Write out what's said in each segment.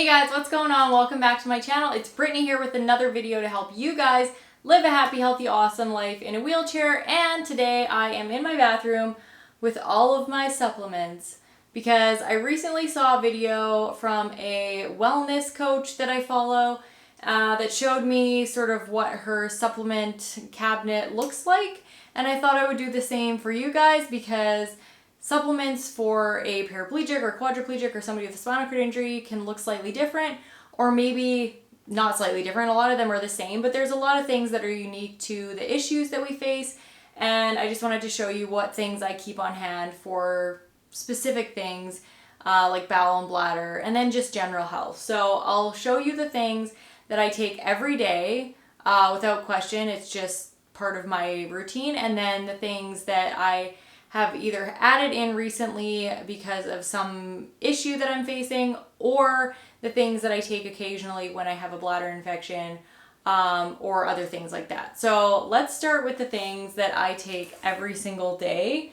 Hey guys, what's going on? Welcome back to my channel. It's Brittany here with another video to help you guys live a happy, healthy, awesome life in a wheelchair. And today I am in my bathroom with all of my supplements because I recently saw a video from a wellness coach that I follow that showed me sort of what her supplement cabinet looks like. And I thought I would do the same for you guys because supplements for a paraplegic or quadriplegic or somebody with a spinal cord injury can look slightly different, or maybe not slightly different. A lot of them are the same, but there's a lot of things that are unique to the issues that we face. And I just wanted to show you what things I keep on hand for specific things like bowel and bladder, and then just general health. So I'll show you the things that I take every day without question. It's just part of my routine. And then the things that I have either added in recently because of some issue that I'm facing, or the things that I take occasionally when I have a bladder infection or other things like that. So let's start with the things that I take every single day.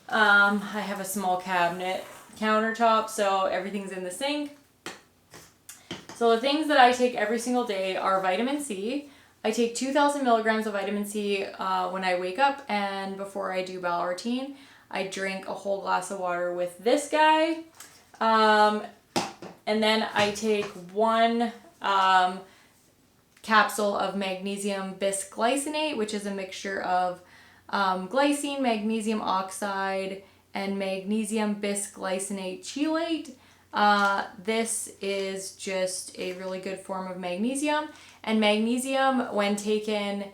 I have a small cabinet countertop, so everything's in the sink. So the things that I take every single day are vitamin C. I take 2,000 milligrams of vitamin C when I wake up and before I do bowel routine. I drink a whole glass of water with this guy. And then I take one capsule of magnesium bisglycinate, which is a mixture of glycine, magnesium oxide, and magnesium bisglycinate chelate. This is just a really good form of magnesium. And magnesium, when taken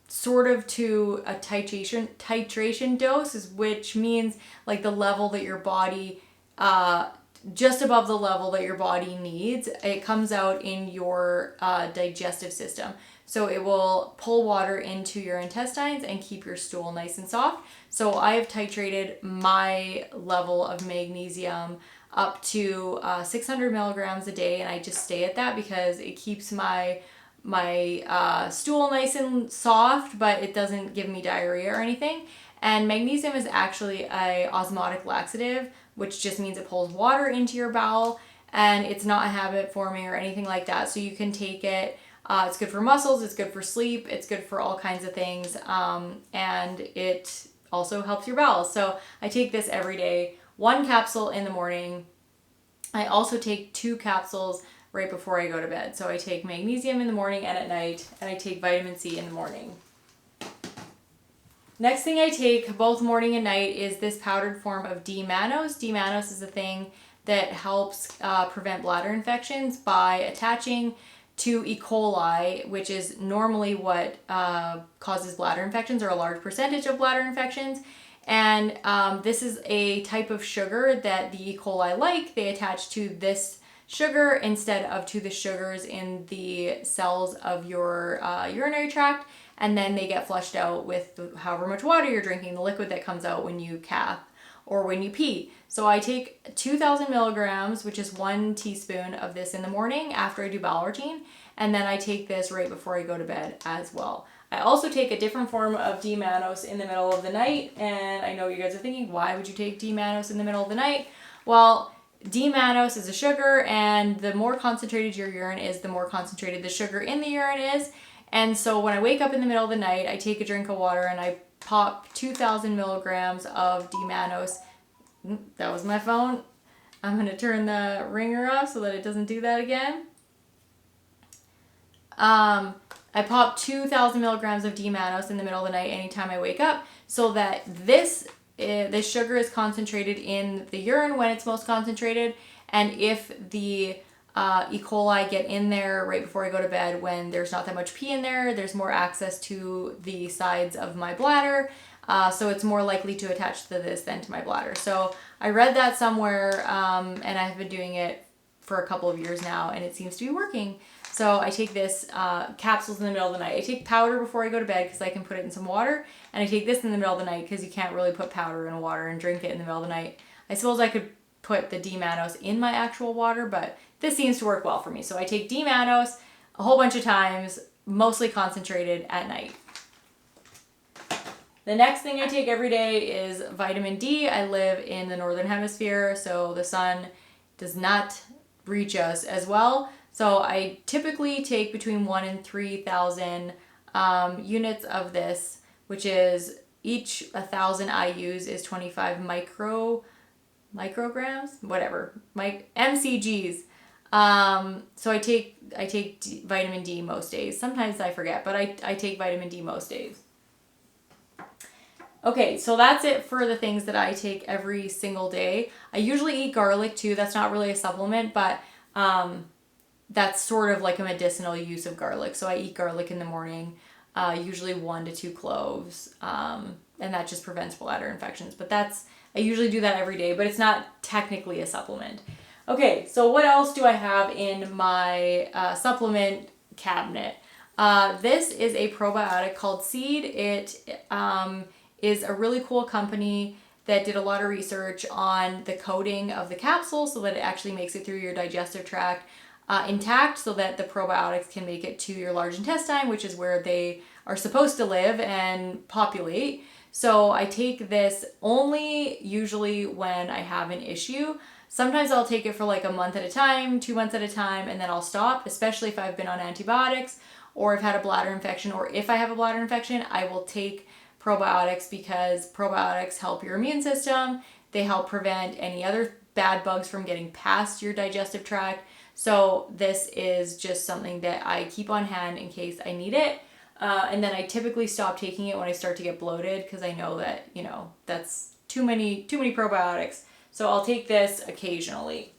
sort of to a titration dose, which means like the level that your body, just above the level that your body needs, it comes out in your digestive system. So it will pull water into your intestines and keep your stool nice and soft. So I have titrated my level of magnesium up to 600 milligrams a day, and I just stay at that because it keeps my stool nice and soft, but it doesn't give me diarrhea or anything. And magnesium is actually a osmotic laxative, which just means it pulls water into your bowel, and it's not a habit forming or anything like that. So you can take it. It's good for muscles, it's good for sleep, it's good for all kinds of things, and it also helps your bowels. So I take this every day. 1 capsule in the morning. I also take 2 capsules right before I go to bed. So I take magnesium in the morning and at night, and I take vitamin C in the morning. Next thing I take both morning and night is this powdered form of D-mannose. D-mannose is a thing that helps prevent bladder infections by attaching to E. coli, which is normally what causes bladder infections, or a large percentage of bladder infections. And this is a type of sugar that the E. coli like. They attach to this sugar instead of to the sugars in the cells of your urinary tract, and then they get flushed out with however much water you're drinking, the liquid that comes out when you cath or when you pee. So I take 2,000 milligrams, which is 1 teaspoon of this in the morning after I do bowel routine, and then I take this right before I go to bed as well. I also take a different form of D-mannose in the middle of the night, and I know you guys are thinking, why would you take D-mannose in the middle of the night? Well, D-mannose is a sugar, and the more concentrated your urine is, the more concentrated the sugar in the urine is. And so when I wake up in the middle of the night, I take a drink of water and I pop 2,000 milligrams of D-mannose. That was my phone. I'm going to turn the ringer off so that it doesn't do that again. I pop 2,000 milligrams of D-mannose in the middle of the night anytime I wake up, so that this sugar is concentrated in the urine when it's most concentrated. And if the E. coli get in there right before I go to bed when there's not that much pee in there, there's more access to the sides of my bladder. So it's more likely to attach to this than to my bladder. So I read that somewhere, and I have been doing it for a couple of years now, and it seems to be working. So I take this capsules in the middle of the night. I take powder before I go to bed because I can put it in some water, and I take this in the middle of the night because you can't really put powder in water and drink it in the middle of the night. I suppose I could put the D-mannose in my actual water, but this seems to work well for me. So I take D-mannose a whole bunch of times, mostly concentrated at night. The next thing I take every day is vitamin D. I live in the northern hemisphere, so the sun does not reach us as well. So I typically take between 1 and 3,000 units of this, which is each 1,000 IUs is 25 micrograms, whatever, mcgs. So I take vitamin D most days. Sometimes I forget, but I take vitamin D most days. Okay, so that's it for the things that I take every single day. I usually eat garlic too. That's not really a supplement, but that's sort of like a medicinal use of garlic. So I eat garlic in the morning, usually 1 to 2 cloves, and that just prevents bladder infections. But I usually do that every day, but it's not technically a supplement. Okay, so what else do I have in my supplement cabinet? This is a probiotic called Seed. It is a really cool company that did a lot of research on the coating of the capsule so that it actually makes it through your digestive tract intact, so that the probiotics can make it to your large intestine, which is where they are supposed to live and populate. So I take this only usually when I have an issue. Sometimes I'll take it for like a month at a time, 2 months at a time, and then I'll stop, especially if I've been on antibiotics or I've had a bladder infection, or if I have a bladder infection, I will take probiotics because probiotics help your immune system. They help prevent any other bad bugs from getting past your digestive tract. So this is just something that I keep on hand in case I need it. And then I typically stop taking it when I start to get bloated, because I know that, that's too many probiotics. So I'll take this occasionally.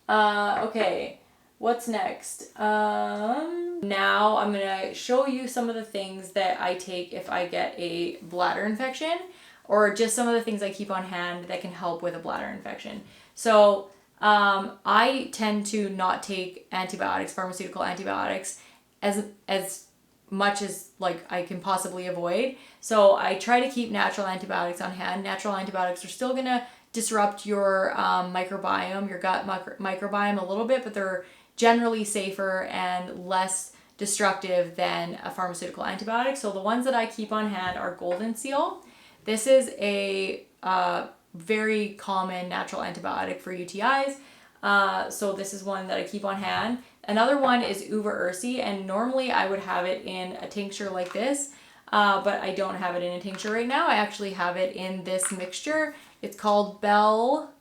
Okay, what's next? Now I'm gonna show you some of the things that I take if I get a bladder infection, or just some of the things I keep on hand that can help with a bladder infection. So I tend to not take antibiotics, pharmaceutical antibiotics, as much as like I can possibly avoid. So I try to keep natural antibiotics on hand. Natural antibiotics are still gonna disrupt your microbiome, your gut microbiome a little bit, but they're generally safer and less destructive than a pharmaceutical antibiotic. So the ones that I keep on hand are Golden Seal. This is a very common natural antibiotic for UTIs. So this is one that I keep on hand. Another one is Uva Ursi, and normally I would have it in a tincture like this, but I don't have it in a tincture right now. I actually have it in this mixture. It's called Bell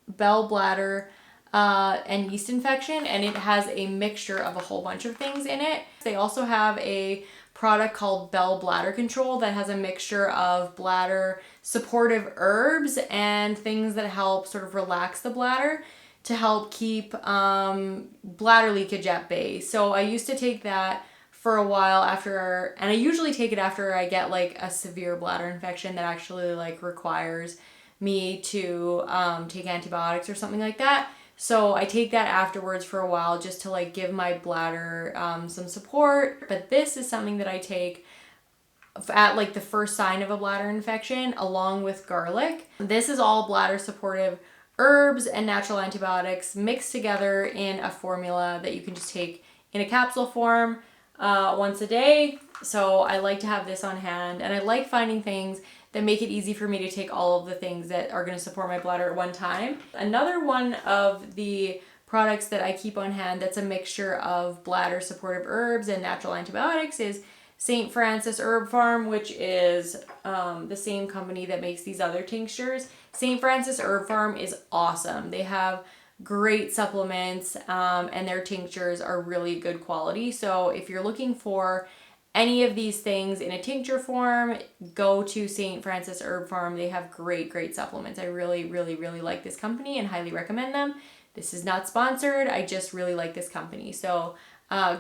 Bladder and Yeast Infection, and it has a mixture of a whole bunch of things in it. They also have a product called Bell Bladder Control that has a mixture of bladder supportive herbs and things that help sort of relax the bladder to help keep bladder leakage at bay. So I used to take that for a while and I usually take it after I get like a severe bladder infection that actually like requires me to take antibiotics or something like that. So I take that afterwards for a while just to like give my bladder some support. But this is something that I take at like the first sign of a bladder infection along with garlic. This is all bladder supportive herbs and natural antibiotics mixed together in a formula that you can just take in a capsule form once a day. So I like to have this on hand, and I like finding things that make it easy for me to take all of the things that are going to support my bladder at one time. Another one of the products that I keep on hand that's a mixture of bladder supportive herbs and natural antibiotics is St. Francis Herb Farm, which is the same company that makes these other tinctures. St. Francis Herb Farm is awesome. They have great supplements and their tinctures are really good quality. So if you're looking for any of these things in a tincture form, go to St. Francis Herb Farm. They have great supplements. I really like this company and highly recommend them. This is not sponsored. I just really like this company. So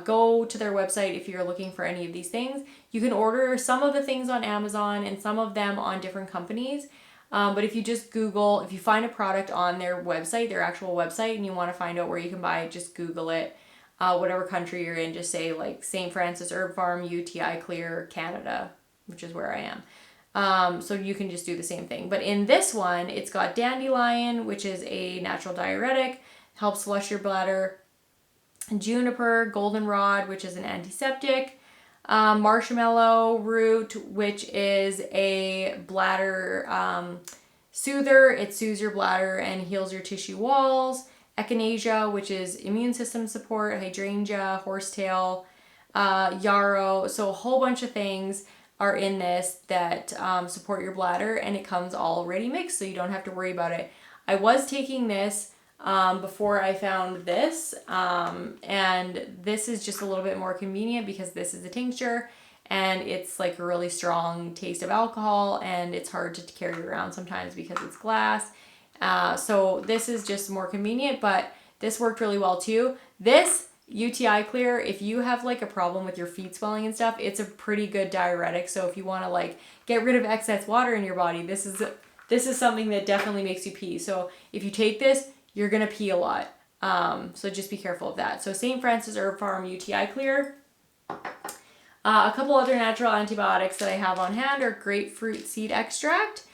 go to their website if you're looking for any of these things. You can order some of the things on Amazon and some of them on different companies. But if you just Google, if you find a product on their website, their actual website, and you want to find out where you can buy it, just Google it. Whatever country you're in, just say like St. Francis Herb Farm, UTI Clear, Canada, which is where I am. So you can just do the same thing. But in this one, it's got dandelion, which is a natural diuretic, helps flush your bladder. Juniper, goldenrod, which is an antiseptic. Marshmallow root, which is a bladder Soother, it soothes your bladder and heals your tissue walls. Echinacea, which is immune system support. Hydrangea, horsetail, yarrow. So a whole bunch of things are in this that support your bladder, and it comes already mixed, so you don't have to worry about it. I was taking this before I found this, and this is just a little bit more convenient because this is a tincture, and it's like a really strong taste of alcohol, and it's hard to carry around sometimes because it's glass. So this is just more convenient, but this worked really well too. This UTI Clear, if you have like a problem with your feet swelling and stuff, it's a pretty good diuretic. So if you want to like get rid of excess water in your body, this is something that definitely makes you pee. So if you take this, you're gonna pee a lot. So just be careful of that. So St. Francis Herb Farm UTI Clear. A couple other natural antibiotics that I have on hand are grapefruit seed extract.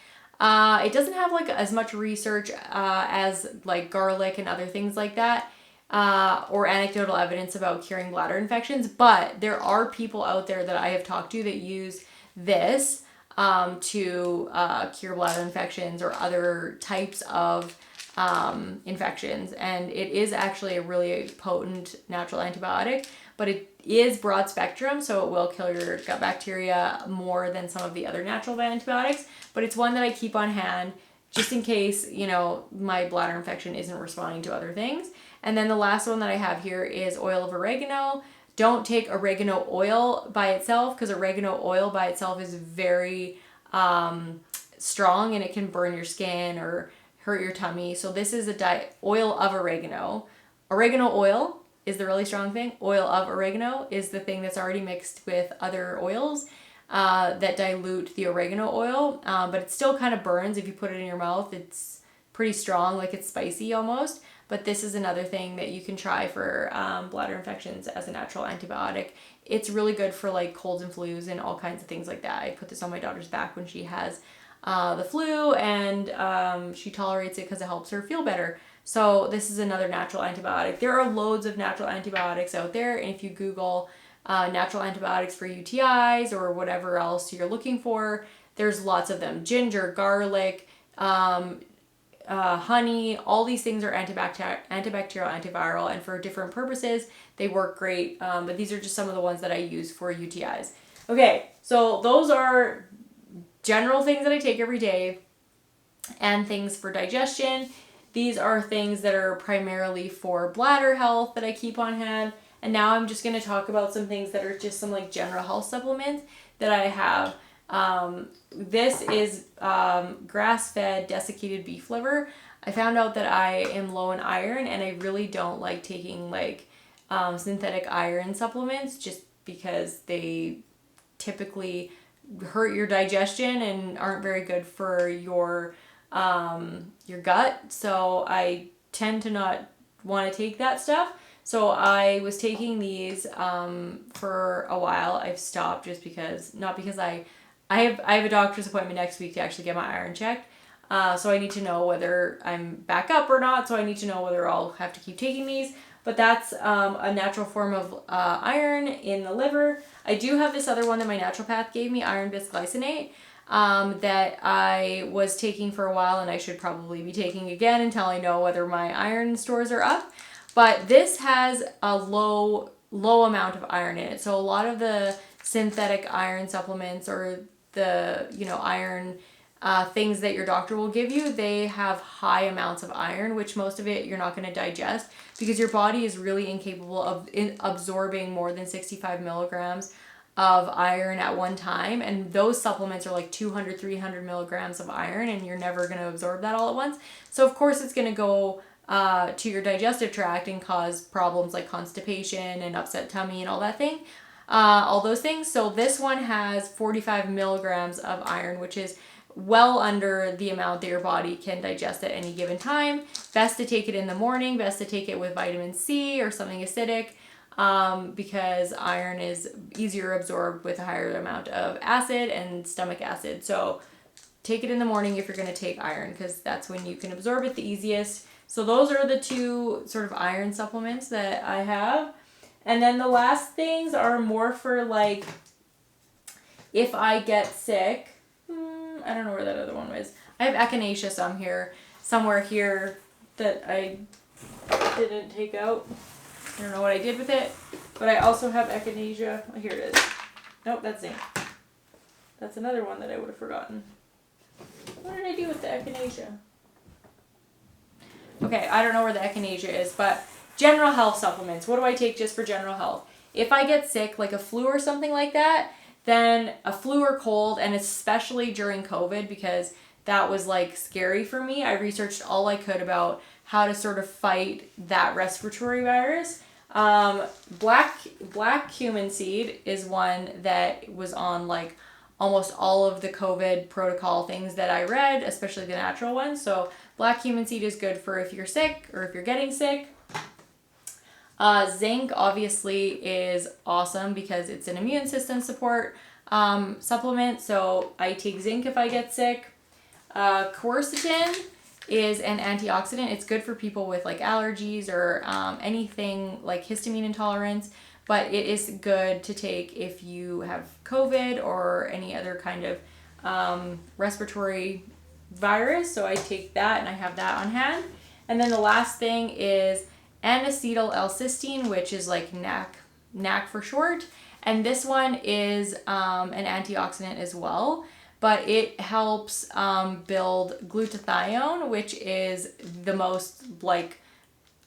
It doesn't have like as much research as like garlic and other things like that, or anecdotal evidence about curing bladder infections, but there are people out there that I have talked to that use this to cure bladder infections or other types of infections, and it is actually a really potent natural antibiotic, but it is broad spectrum, so it will kill your gut bacteria more than some of the other natural antibiotics, but it's one that I keep on hand just in case, you know, my bladder infection isn't responding to other things. And then the last one that I have here is oil of oregano. Don't take oregano oil by itself, because oregano oil by itself is very strong and it can burn your skin or hurt your tummy. So this is a oil of oregano. Oregano oil is the really strong thing. Oil of oregano is the thing that's already mixed with other oils that dilute the oregano oil, but it still kind of burns if you put it in your mouth. It's pretty strong, like it's spicy almost. But this is another thing that you can try for bladder infections as a natural antibiotic. It's really good for like colds and flus and all kinds of things like that. I put this on my daughter's back when she has the flu, and she tolerates it because it helps her feel better. So this is another natural antibiotic. There are loads of natural antibiotics out there, and if you Google natural antibiotics for UTIs or whatever else you're looking for, there's lots of them. Ginger, garlic, honey, all these things are antibacterial, antiviral, and for different purposes, they work great. But these are just some of the ones that I use for UTIs. Okay, so those are general things that I take every day and things for digestion. These are things that are primarily for bladder health that I keep on hand. And now I'm just going to talk about some things that are just some like general health supplements that I have. This is grass-fed desiccated beef liver. I found out that I am low in iron, and I really don't like taking like synthetic iron supplements just because they typically hurt your digestion and aren't very good for your gut. So I tend to not want to take that stuff. So I was taking these for a while. I've stopped just because, not because I have a doctor's appointment next week to actually get my iron checked. So I need to know whether I'm back up or not. So I need to know whether I'll have to keep taking these. But that's a natural form of iron in the liver. I do have this other one that my naturopath gave me, iron bisglycinate, that I was taking for a while, and I should probably be taking again until I know whether my iron stores are up. But this has a low amount of iron in it. So a lot of the synthetic iron supplements or the, you know, iron things that your doctor will give you, they have high amounts of iron, which most of it you're not going to digest because your body is really incapable of absorbing more than 65 milligrams of iron at one time. And those supplements are like 200, 300 milligrams of iron, and you're never going to absorb that all at once. So of course it's going to go to your digestive tract and cause problems like constipation and upset tummy and all that thing, all those things. So this one has 45 milligrams of iron, which is well under the amount that your body can digest at any given time. Best to take it in the morning, best to take it with vitamin C or something acidic, because iron is easier absorbed with a higher amount of acid and stomach acid. So take it in the morning if you're going to take iron, because that's when you can absorb it the easiest. So those are the two sort of iron supplements that I have. And then the last things are more for like if I get sick. I don't know where that other one was. I have echinacea somewhere here that I didn't take out. I don't know what I did with it, but I also have echinacea. Oh, here it is. Nope, that's zinc. That's another one that I would have forgotten. What did I do with the echinacea? Okay, I don't know where the echinacea is, but general health supplements. What do I take just for general health? If I get sick, like a flu or something like that, then a flu or cold, and especially during COVID, because that was like scary for me. I researched all I could about how to sort of fight that respiratory virus. Black cumin seed is one that was on like almost all of the COVID protocol things that I read, especially the natural ones. So black cumin seed is good for if you're sick or if you're getting sick. Zinc obviously is awesome because it's an immune system support supplement. So I take zinc if I get sick. Quercetin is an antioxidant. It's good for people with like allergies or anything like histamine intolerance, but it is good to take if you have COVID or any other kind of respiratory virus. So I take that and I have that on hand. And then the last thing is N-acetyl L-cysteine, which is like NAC for short. And this one is an antioxidant as well, but it helps build glutathione, which is the most like,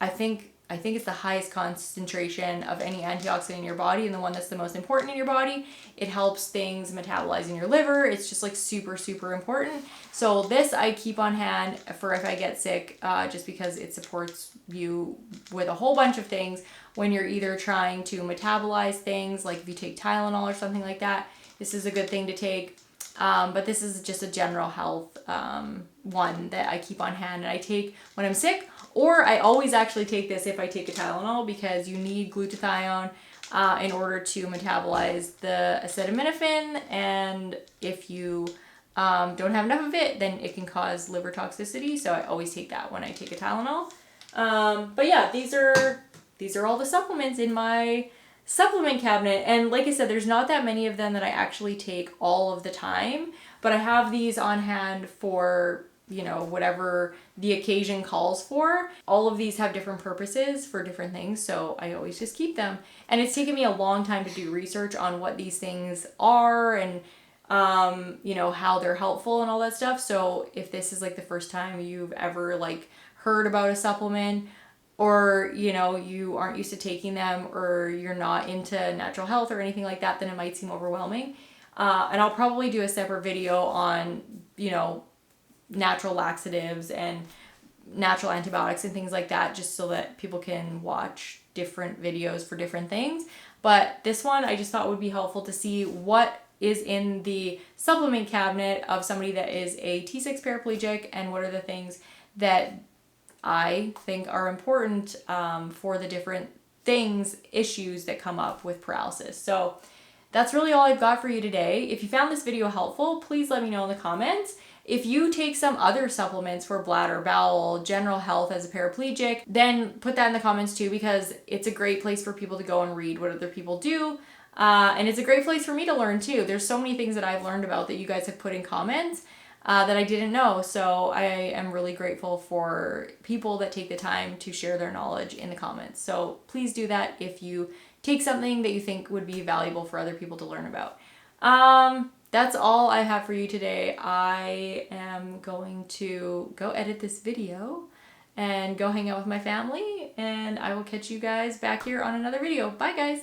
I think it's the highest concentration of any antioxidant in your body and the one that's the most important in your body. It helps things metabolize in your liver. It's just like super, super important. So this I keep on hand for if I get sick, just because it supports you with a whole bunch of things when you're either trying to metabolize things, like if you take Tylenol or something like that. This is a good thing to take. But this is just a general health one that I keep on hand and I take when I'm sick, or I always actually take this if I take a Tylenol, because you need glutathione in order to metabolize the acetaminophen, and if you don't have enough of it, then it can cause liver toxicity, so I always take that when I take a Tylenol. But yeah, these are all the supplements in my supplement cabinet, and like I said, there's not that many of them that I actually take all of the time, but I have these on hand for, you know, whatever the occasion calls for. All of these have different purposes for different things, so I always just keep them. And it's taken me a long time to do research on what these things are and you know, how they're helpful and all that stuff. So if this is like the first time you've ever like heard about a supplement, or, you know, you aren't used to taking them, or you're not into natural health or anything like that, then it might seem overwhelming. And I'll probably do a separate video on, you know, natural laxatives and natural antibiotics and things like that, just so that people can watch different videos for different things. But this one I just thought would be helpful to see what is in the supplement cabinet of somebody that is a T6 paraplegic, and what are the things that I think are important for the different issues that come up with paralysis. So that's really all I've got for you today. If you found this video helpful, please let me know in the comments. If you take some other supplements for bladder, bowel, general health as a paraplegic, then put that in the comments too, because it's a great place for people to go and read what other people do. And it's a great place for me to learn too. There's so many things that I've learned about that you guys have put in comments that I didn't know. So I am really grateful for people that take the time to share their knowledge in the comments. So please do that if you take something that you think would be valuable for other people to learn about. That's all I have for you today. I am going to go edit this video and go hang out with my family, and I will catch you guys back here on another video. Bye guys.